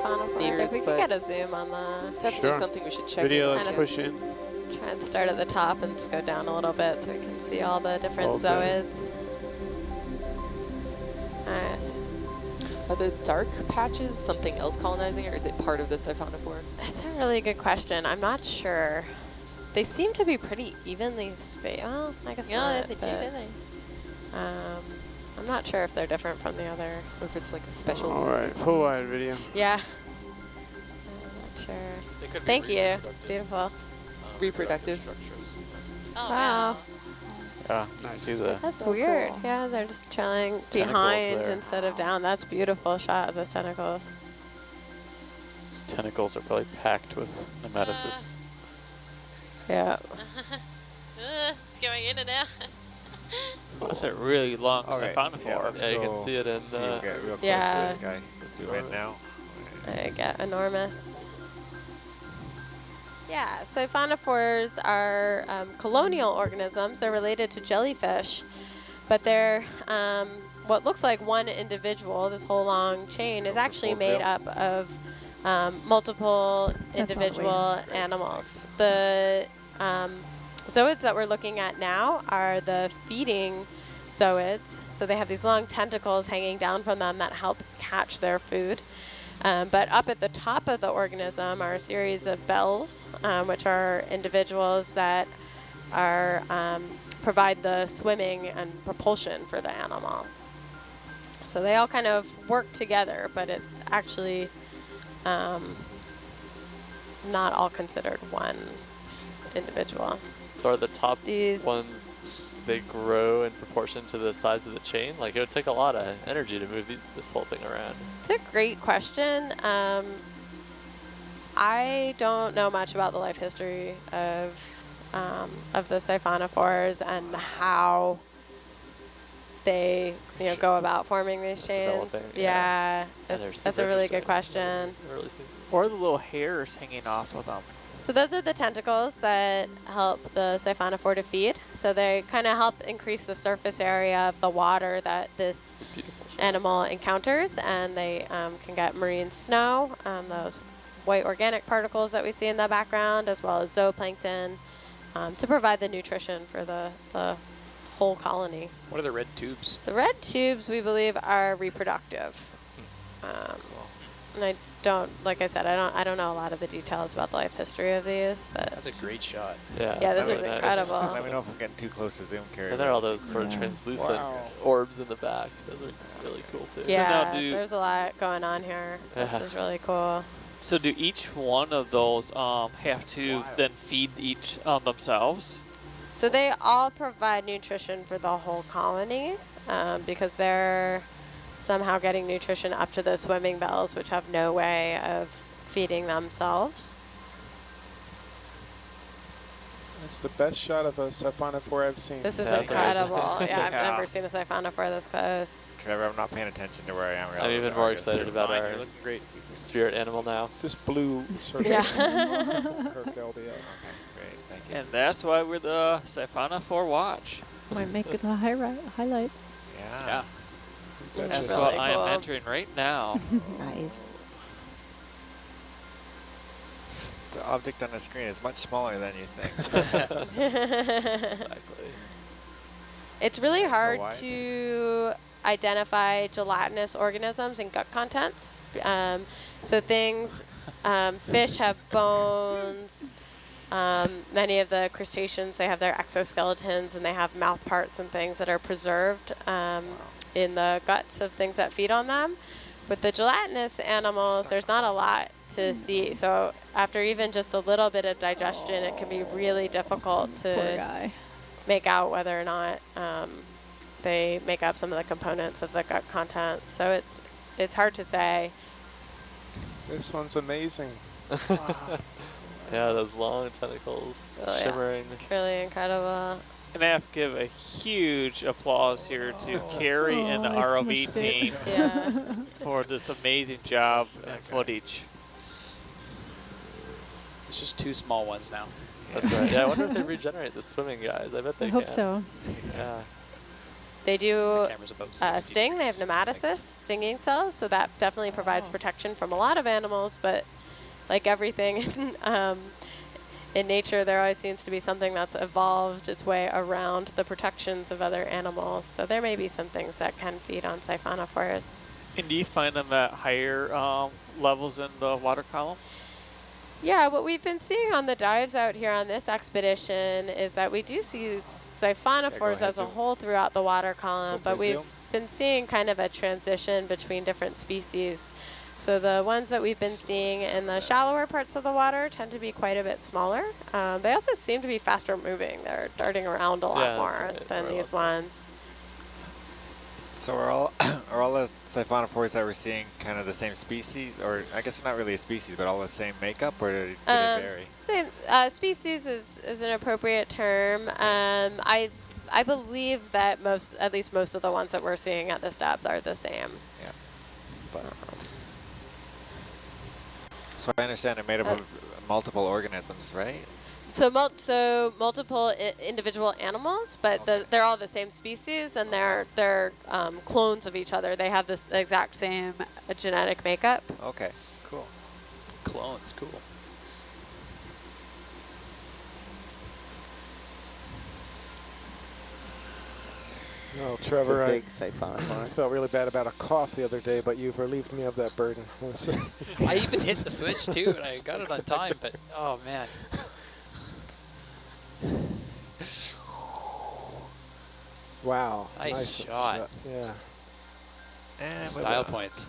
Siphonophore. Ears, If we could but get a zoom on the... definitely Sure. something we should check Video, in. let's push in. Try and start at the top and just go down a little bit so we can see all the different Okay. zooids. Nice. Are the dark patches something else colonizing, or is it part of the Siphonophore? That's a really good question. I'm not sure. They seem to be pretty evenly spaced. Well, I guess not. they do, but, don't they? I'm not sure if they're different from the other. Or if it's like a special. All right, full wide video. Yeah. I'm not sure. They could be Thank you. reproductive, Beautiful. Reproductive. structures. Oh, Wow. Yeah, nice. See the That's so weird. cool. Yeah, they're just trailing Tentacles behind there. instead of down. That's beautiful shot of those tentacles. tentacles are probably packed with nematocysts. Yeah. It's going in and out. Well, that's a really long Okay, Siphonophore. let's Yeah, you can go see it in see if we get real close Yeah. to this guy. Let's zoom in now. They get enormous. Yeah, Siphonophores are colonial organisms. They're related to jellyfish, but they're what looks like one individual. This whole long chain is actually made up of multiple individual animals. The zooids that we're looking at now are the feeding zooids. So they have these long tentacles hanging down from them that help catch their food. But up at the top of the organism are a series of bells, which are individuals that are provide the swimming and propulsion for the animal. So they all kind of work together, but it's actually not all considered one individual. So are the top These ones, do they grow in proportion to the size of the chain? Like it would take a lot of energy to move this whole thing around. It's a great question. I don't know much about the life history of the Siphonophores and how they go about forming these chains. Developing, Yeah, And they're that's super a really good interesting. question. Really see. Or the little hairs hanging off of them. So those are the tentacles that help the Siphonophore to feed. So they kind of help increase the surface area of the water that this Beautiful shape. animal encounters, and they can get marine snow, those white organic particles that we see in the background, as well as zooplankton, to provide the nutrition for the whole colony. What are the red tubes? The red tubes, we believe, are reproductive. And I don't, like I said, I don't know a lot of the details about the life history of these, but That's a great shot. yeah, this is really nice. incredible. Let me know if I'm getting too close to zoom, Carrie. And there are all those sort of Yeah. translucent Wow. orbs in the back. Those are really cool too. Yeah, do- there's a lot going on here. This Yeah. is really cool. So do each one of those have to then feed each themselves? So they all provide nutrition for the whole colony because they're somehow getting nutrition up to the swimming bells, which have no way of feeding themselves. That's the best shot of a Siphonophore I've seen. This is Yeah, that's amazing. incredible. Yeah, I've Yeah. never seen a Siphonophore this close. Trevor, I'm not paying attention to where I am. I'm even more excited about Fine, our you're looking great. spirit animal now. This blue circle. Yeah. Herc LBL. Okay, great. Thank you. And that's why we're the Siphonophore watch. Might make the highlights. Yeah. That's That's really what I cool. am entering right now. Nice. The object on the screen is much smaller than you think. Exactly. It's really So hard wide. to identify gelatinous organisms in gut contents. So things, fish have bones. Many of the crustaceans, they have their exoskeletons and they have mouth parts and things that are preserved in the guts of things that feed on them. With the gelatinous animals, there's not a lot to see. So after even just a little bit of digestion, it can be really difficult Poor to guy. make out whether or not they make up some of the components of the gut contents. So it's hard to say. This one's amazing. Yeah, those long tentacles Really, shimmering. really incredible. And I have to give a huge applause here to Carrie and the Oh, I ROV smushed it. team Yeah. for this amazing job and footage. It's just two small ones now. That's right. Yeah, I wonder if they regenerate the swimming guys. I bet they I hope can. so. Yeah. They do Camera's about 60 sting. They have degrees. nematocysts, Thanks. stinging cells, so that definitely provides protection from a lot of animals. But like everything in nature, there always seems to be something that's evolved its way around the protections of other animals. So there may be some things that can feed on siphonophores. And do you find them at higher levels in the water column? Yeah, what we've been seeing on the dives out here on this expedition is that we do see siphonophores ahead, as a Zoom. whole throughout the water column, Go but for we've Zoom. been seeing kind of a transition between different species. So the ones that we've been seeing in the shallower parts of the water tend to be quite a bit smaller. They also seem to be faster moving. They're darting around a lot Yeah, that's more right, than right, these that's right. ones. So are all are all the siphonophores that we're seeing kind of the same species, or I guess they're not really a species, but all the same makeup, or do they vary? Same species is an appropriate term. I believe that at least most of the ones that we're seeing at this depth are the same. Yeah. But, so I understand they're made up of multiple organisms, right? So multiple individual animals, but Okay. they're all the same species, and they're clones of each other. They have the exact same genetic makeup. Okay, cool. Clones, cool. No, It's a Trevor, I big siphonophore. felt really bad about a cough the other day, but you've relieved me of that burden. I even hit the switch too, and I got it on time, but oh man. Wow. Nice shot. Yeah. And Style points.